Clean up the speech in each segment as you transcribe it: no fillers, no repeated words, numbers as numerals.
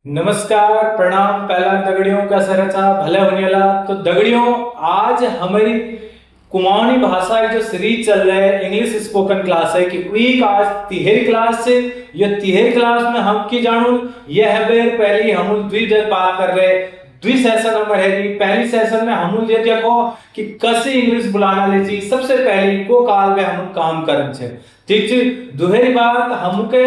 नमस्कार, प्रणाम। पहला दगड़ियों का सरचा भले होनेला। तो दगड़ियों, आज हमारी कुमाऊनी भाषा की जो सीरीज चल रहा है, इंग्लिश स्पोकन क्लास है कि वीक आज तिहेरी क्लास से ये तिहेरी क्लास में हम की जानू ये है बेर पहली हम द्वि जन बात कर रहे द्वि सेशन नंबर है जी। पहली सेशन में हम ये देखो कि कैसे इंग्लिश बुलाना ले जी। सबसे पहले को काल में हम काम करन छे, ठीक छे। दुहरी बात हमके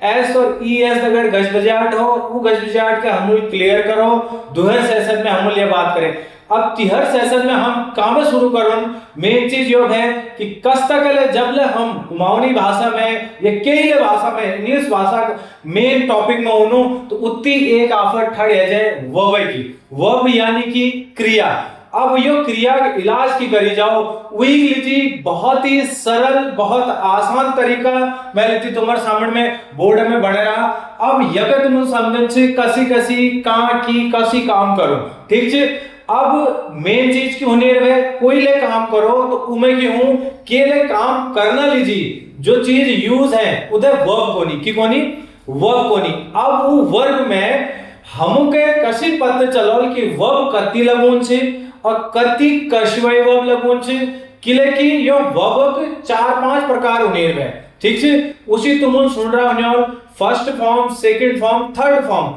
एस और ई एस अगर गजबजाहट हो वो गजबजाहट के हम क्लियर करो। दुहर सेशन में हम ये बात करें। अब तिहर सेशन में हम काम शुरू करो। मेन चीज यो है कि कस तक जब ले हम कुमाऊनी भाषा में या केले भाषा में इंग्लिश भाषा मेन टॉपिक में होनो तो उतनी एक आफर ठड़ है जाए वर्ब की। वर्ब यानी कि क्रिया। अब यो क्रिया के इलाज की करी जाओ वही लीजिए बहुत ही सरल बहुत आसान तरीका मैं लीजिए तुम्हारे सामने में बोर्ड में बने रहा। अब यके तुम समझन से कसी कसी कहां की कसी काम करो, ठीक है। अब मेन चीज की होने रहे कोई ले काम करो तो उमे की हूं के ले काम करना लीजिए जो चीज यूज है उधर वर्ब कोनी की कोनी वर्ब कोनी। अब वो वर्ब में हमके कसी पता चलो कि वर्ब कति लगून से और कति कशवय वर्ब लगून से किले की यो वर्ब के 4-5 प्रकार होने रहे, ठीक है। उसी तुम सुन रहा हो first form, second form, third form,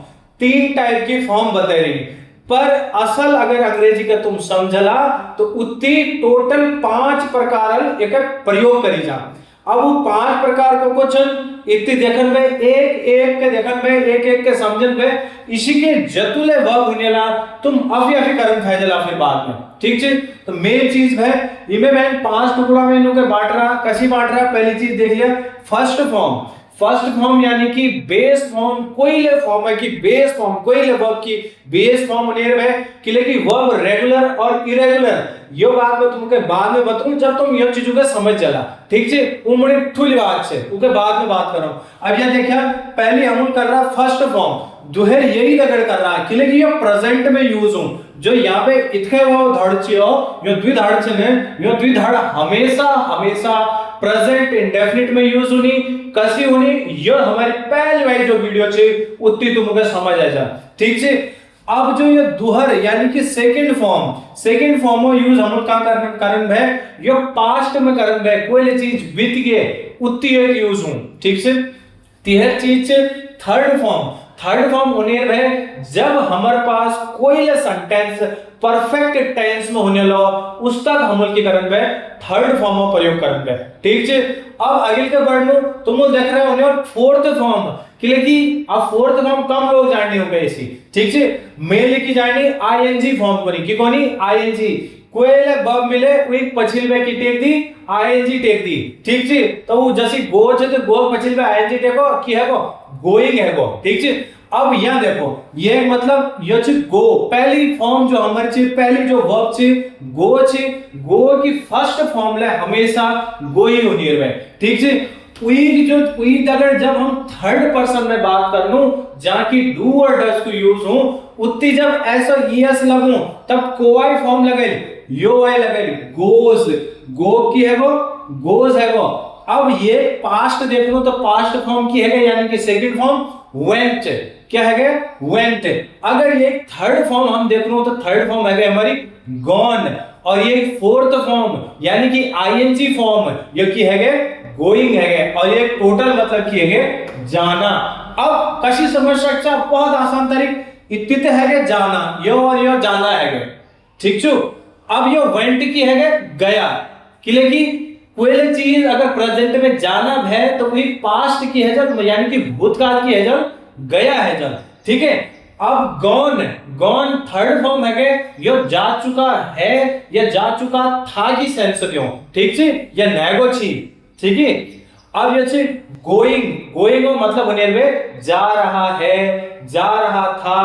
3 type की फॉर्म बता रही। पर असल अगर अंग्रेजी का तुम समझला तो उतनी टोटल 5 प्रकार एक प्रयोग करी जा। अब वो 5 प्रकार को क्वेश्चन इतनी देखन में एक एक के देखन में एक एक के समझन में इसी के जतुले वर्ब होनेला तुम अफी करन फैजला फिर बाद में, ठीक है। तो मेन चीज है इमे मैंने 5 टुकड़ा में इनको बांट रहा कसी बांट रहा। पहली चीज देख लिया फर्स्ट फॉर्म। फर्स्ट फॉर्म यानी कि बेस फॉर्म कोई ले फॉर्म है कि बेस फॉर्म कोई ले वर्ब की बेस फॉर्म होने है कि लेकिन वर्ब रेगुलर और इरेगुलर यो बात मैं तुमके बाद में बताऊं जब तुम ये चीजों को समझ चला, ठीक है। उमड़ी ठुली बात से उके बाद में बात करो। अब ये देखिए पहले हम कर रहा फर्स्ट फॉर्म दुहेर यही लगड़ कर रहा है कि लेकिन ये प्रेजेंट में यूज हूं जो यहाँ पे इतके वो धड़चियो यो द्विधाड़ छने यो द्विधाड़ हमेशा हमेशा प्रेजेंट इंडेफिनिट में यूज होनी कसी होनी ये हमारी पहली वाली जो वीडियो छे उतनी तुमके समझ आ जा, ठीक है। अब जो ये दुहर यानी कि सेकंड फॉर्म में यूज हम का करन है यो पास्ट में करन है कोई चीज बीत गए उतनी एक यूज हूं, ठीक है। तीसरी चीज थर्ड फॉर्म होने है जब हमारे पास कोई ले सेंटेंस परफेक्ट टेंस में होने लो उस तक हम की करन है थर्ड फॉर्म में प्रयोग करन है, ठीक है। अब आगे के बढ़ लो तुम देख रहे होने फोर्थ फॉर्म कि अब फोर्थ फॉर्म कम लोग जानने होंगे इसी, ठीक है। मेल की जानी आईएनजी फॉर्म कोनी की कोनी आईएनजी कोई ले वर्ब मिले एक पछिल में की टेक दी आईएनजी टेक दी, ठीक है। तो वो जैसी गो छे तो गो पछिल में आईएनजी टेको की है गो गोइंग है गो, ठीक है। अब यहां देखो ये मतलब ये छे गो पहली फॉर्म जो हमारी छे पहली जो वर्ब छे गो की फर्स्ट फॉर्म ले हमेशा गो ही होनी है, ठीक है। वी अगर जब हम थर्ड पर्सन में बात कर लूं जहां की डू और डज को यूज हो उतनी जब ऐसा यस लगूं तब कोई फॉर्म लगे यो आई लगे गोज गो की है वो गोज है वो। अब ये पास्ट देख लो तो पास्ट फॉर्म की है यानी कि सेकंड फॉर्म वेंट क्या है वेंट। अगर ये थर्ड फॉर्म हम देख लो तो थर्ड फॉर्म है हमारी गॉन और ये फोर्थ फॉर्म यानी कि आईएनजी फॉर्म ये की है गोइंग है और ये टोटल मतलब की है जाना। अब कशी समझ सकता बहुत आसान तरीक इतने है जाना यो और यो जाना है, ठीक छो। अब यो वेंट की है गया कि लेकिन कोई चीज अगर प्रेजेंट में जाना है तो वही पास्ट की है जब यानी कि भूतकाल की है जब गया है जब, ठीक है। अब गॉन थर्ड फॉर्म है यो जा चुका है या जा चुका था की सेंस क्यों, ठीक है। या नेगो छी, ठीक है। अब ये छे गोइंग मतलब होने में जा रहा है जा रहा था।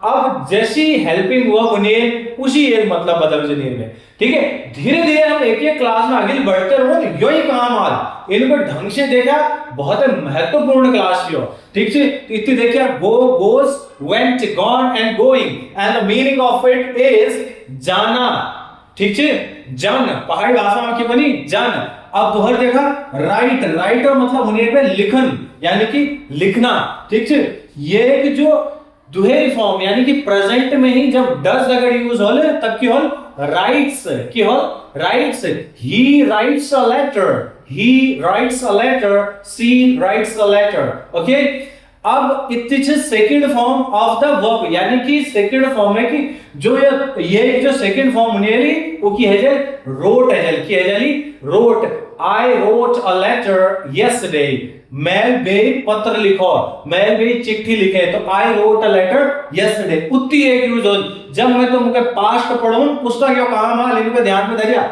अब जैसी हेल्पिंग वर्ब होने उसी एक मतलब बदल जने में, ठीक है। धीरे धीरे हम एक एक क्लास में आगे बढ़ते रहो यो ही काम आज इनको ढंग से देखा बहुत महत्वपूर्ण क्लास यो, ठीक है। इतनी देखिए गो goes went gone and going and the meaning of it is जाना, ठीक है। जन पहाड़ी भाषा में की बनी जन। अब दोहर देखा राइट और मतलब होने पे लिखन यानी कि लिखना, ठीक है। ये जो दुहेरी फॉर्म यानी कि प्रेजेंट में ही जब डज अगर यूज होले तब की होल राइट्स की होल writes he writes a letter he writes a letter she writes a letter okay अब it second form of the verb यानी कि सेकंड फॉर्म है कि जो ये जो सेकंड फॉर्म होने वो की है रोट है की है wrote I wrote a letter yesterday मैं बे पत्र लिखो मैं बे चिट्ठी लिखे तो I wrote a letter yesterday उतनी एक यूज हो जब मैं तुमके पास्ट पढ़ूं पुस्तक यो काम आ लेकिन ध्यान में धरिया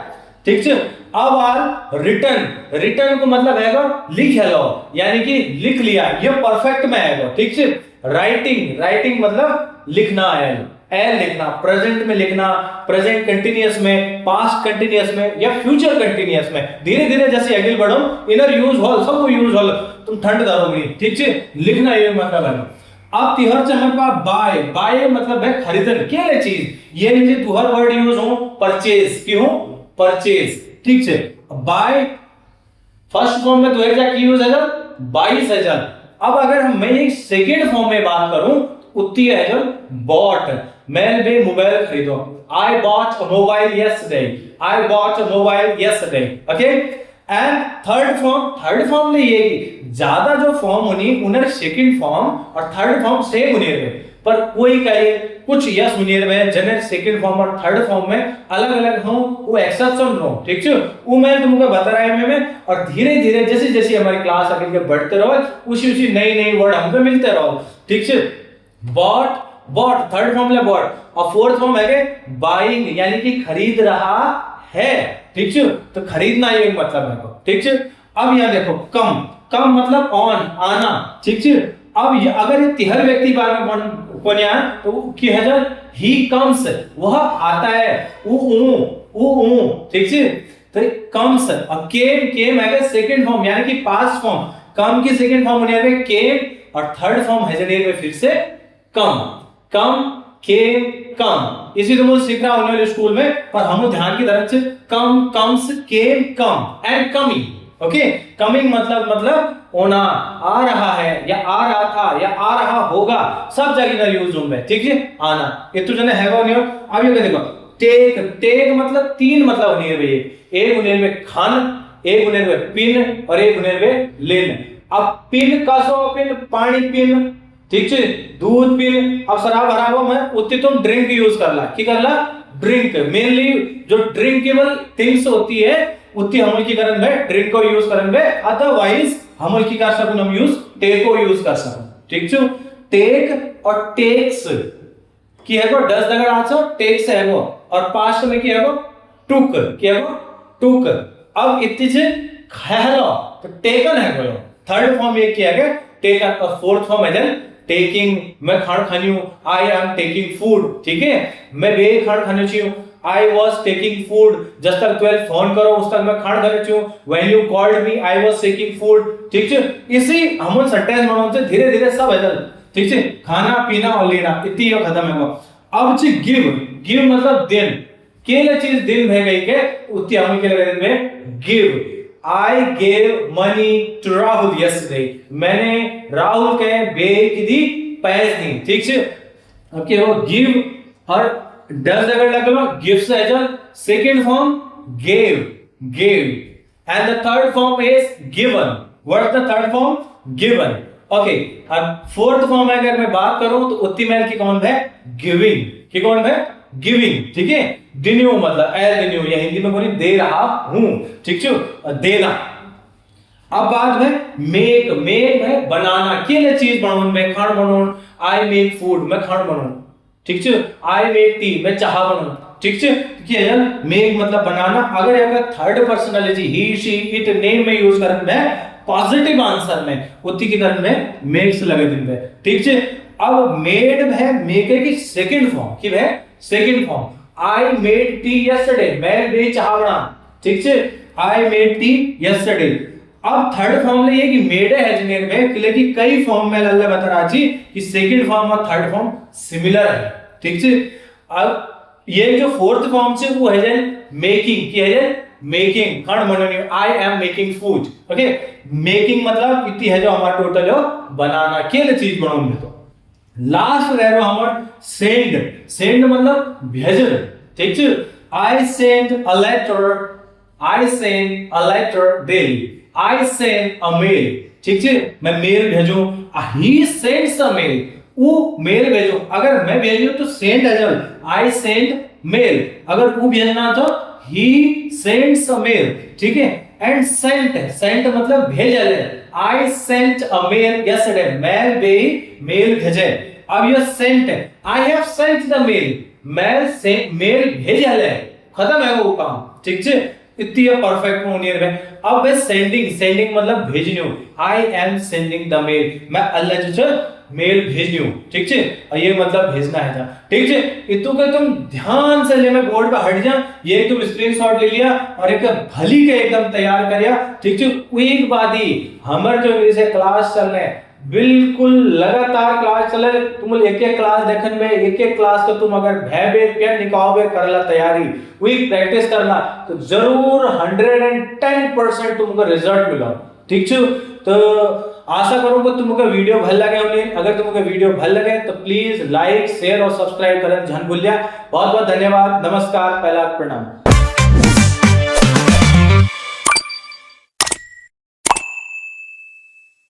ठीक है अब आल रिटर्न रिटर्न को मतलब है लिख लो यानी कि लिख लिया ये परफेक्ट में है ठीक है राइटिंग राइटिंग मतलब लिखना है एल लिखना प्रेजेंट में लिखना प्रेजेंट कंटिन्यूअस में पास्ट कंटिन्यूअस में या फ्यूचर कंटिन्यूअस में धीरे धीरे जैसे आगे बढ़ो इनर यूज हो सब यूज हो तुम ठंड करोगे ठीक है लिखना ये मतलब है अब तिहर से हमारे पास बाय बाय मतलब है खरीदन क्या है चीज ये लीजिए तुहर वर्ड यूज हो परचेज क्यों परचेज ठीक है बाय फर्स्ट फॉर्म में 2000 की यूज है 22,000 अब अगर हम मैं एक सेकंड फॉर्म में बात करूं उतनी है जो बॉट मैं भी मोबाइल खरीदो I bought a mobile yesterday I bought a mobile yesterday okay and third form में ये ज्यादा जो फॉर्म होनी उन्हें सेकंड फॉर्म और थर्ड फॉर्म सेम होने रहे पर कोई कहे कुछ यस होने रहे जने सेकंड फॉर्म और थर्ड फॉर्म में अलग अलग हो वो एक्सेप्शन हो ठीक है वो मैं तुमको बता रहा है मैं और धीरे धीरे जैसे जैसे हमारी क्लास आगे बढ़ते रहो उसी उसी नई नई वर्ड हमको मिलते रहो ठीक है बॉट बॉट थर्ड फॉर्म में बॉट और फोर्थ फॉर्म है बाइंग यानी कि खरीद रहा है ठीक है तो खरीदना ये मतलब है ठीक है अब यहां देखो कम कम मतलब ऑन आना ठीक है अब ये अगर ये तिहर व्यक्ति बारे में कौन है तो की है जब ही कम्स वह आता है ऊ ठीक है तो कम्स और केम केम है सेकंड फॉर्म यानी कि पास्ट फॉर्म कम की सेकंड फॉर्म होने में केम और थर्ड फॉर्म है जने में फिर से कम कम केम कम इसी तो मुझे सीख रहा हूं स्कूल में पर हम ध्यान की तरफ से come comes came come and coming okay coming मतलब होना आ रहा है या आ रहा था या आ रहा होगा सब जगह यूज होंगे ठीक है आना ये तो जने है नहीं अब ये देखो टेक टेक मतलब तीन मतलब होने में एक होने में खान एक होने में पिन और एक होने में लेन अब पिन का सो पिन पानी पिन ठीक है दूध पिन अब शराब हराबो में उतनी तुम ड्रिंक यूज कर ला की कर ला ड्रिंक मेनली जो ड्रिंकेबल थिंग्स होती है उतनी हम की करन में ड्रिंक को यूज करन में अदरवाइज हम की कर सकूं हम यूज टेक को यूज कर सकूं ठीक है टेक और टेक्स की है को 10 दगड़ आछो टेक्स है वो और पास्ट में की है वो टुक की है वो टुक अब इतनी से खहलो तो टेकन है वो थर्ड फॉर्म ये किया गया टेकन और फोर्थ फॉर्म है टेकिंग मैं खाना खानी हूं आई एम टेकिंग फूड ठीक है मैं बे खाना खाने चाहिए I was taking food जब तक 12 फोन करो उस तक मैं खाना खाने चाहिए when you called me I was taking food ठीक है इसी हम सेंटेंस बनाते धीरे धीरे सब है ठीक है खाना पीना और लेना इतनी ये खत्म है अब जी गिव गिव मतलब दिन केले चीज दिन है गई के उतनी हम के लगे दिन में give I gave money to Rahul yesterday मैंने राहुल के बे की दी पैसे दी ठीक है ओके वो गिव और 10 अगर लग लो गिफ्ट्स है जो second form gave gave and the third form is given what is the third form given okay अब फोर्थ फॉर्म में अगर मैं बात करूं तो उतनी मेल की कौन है गिविंग की कौन है गिविंग ठीक है दिन्यू मतलब एल दिन्यू या हिंदी में बोली दे रहा हूं ठीक है देना अब बात है मेक मेक है बनाना के लिए चीज बनाऊं मैं खाना बनाऊं आई मेक फूड मैं खाना बनाऊं ठीक है आई मेक टी मैं चाह बनाऊं ठीक है क्या है मेक मतलब बनाना अगर third personality he she it name में यूज करन में पॉजिटिव आंसर में उतनी की करन में मेक्स लगे दिन में ठीक है अब मेड है मेक है की सेकंड फॉर्म की है second form I made tea yesterday मैं बे चाह बना ठीक है आई मेड टी यस्टरडे अब थर्ड फॉर्म ले ये कि मेड है जनेर में लेकिन कई फॉर्म में अल्लाह बता रहा जी कि सेकंड फॉर्म और थर्ड फॉर्म सिमिलर है ठीक है अब ये जो फोर्थ फॉर्म से वो है मेकिंग की है मेकिंग खंड मनोनी I am making food okay making मतलब इतनी है जो हमारा टोटल है बनाना के लिए चीज बनाऊंगे तो लास्ट रह हमर सेंड। सेंड मतलब भेजल, ठीक है। I send a letter, I send a letter daily, I send a mail, ठीक है, मैं मेल भेजूं। ही सेंड्स अ मेल, वो मेल भेजो। अगर मैं भेजूं तो सेंड अजल, आई सेंड मेल। अगर वो भेजना तो ही सेंड्स अ मेल, ठीक है। एंड सेंट, सेंट मतलब भेजल, I sent a mail yesterday, मैं भी मेल भेजे। अब ये sent, I have sent the mail, मैं से मेल भेजल है, खत्म है वो काम, ठीक है। इतनी परफेक्ट होनी है। अब है सेंडिंग, सेंडिंग मतलब भेजनी हो, I am sending the mail, मैं अल्लाह जो मेल भेजनी हो, ठीक है। और ये मतलब भेजना है था, ठीक है। इतु के तुम ध्यान से ले, मैं बोर्ड पे हट जा, ये तुम स्क्रीनशॉट ले लिया और एक भली के एकदम तैयार करिया, ठीक है। एक बात ही हमर जो इसे क्लास चल रहे हैं, बिल्कुल लगातार क्लास चले, तुम एक एक क्लास देखन में, एक एक क्लास को तुम अगर भय पेन निकाओगे करला तैयारी, वीक प्रैक्टिस करना, तो जरूर 110% तुमको रिजल्ट मिला, ठीक है। तो आशा करूंगा तुमको वीडियो भल लगे होंगे। अगर तुमको वीडियो भल लगे तो प्लीज लाइक शेयर और सब्सक्राइब करन झन भूलिया। बहुत बहुत धन्यवाद, नमस्कार, पहला प्रणाम।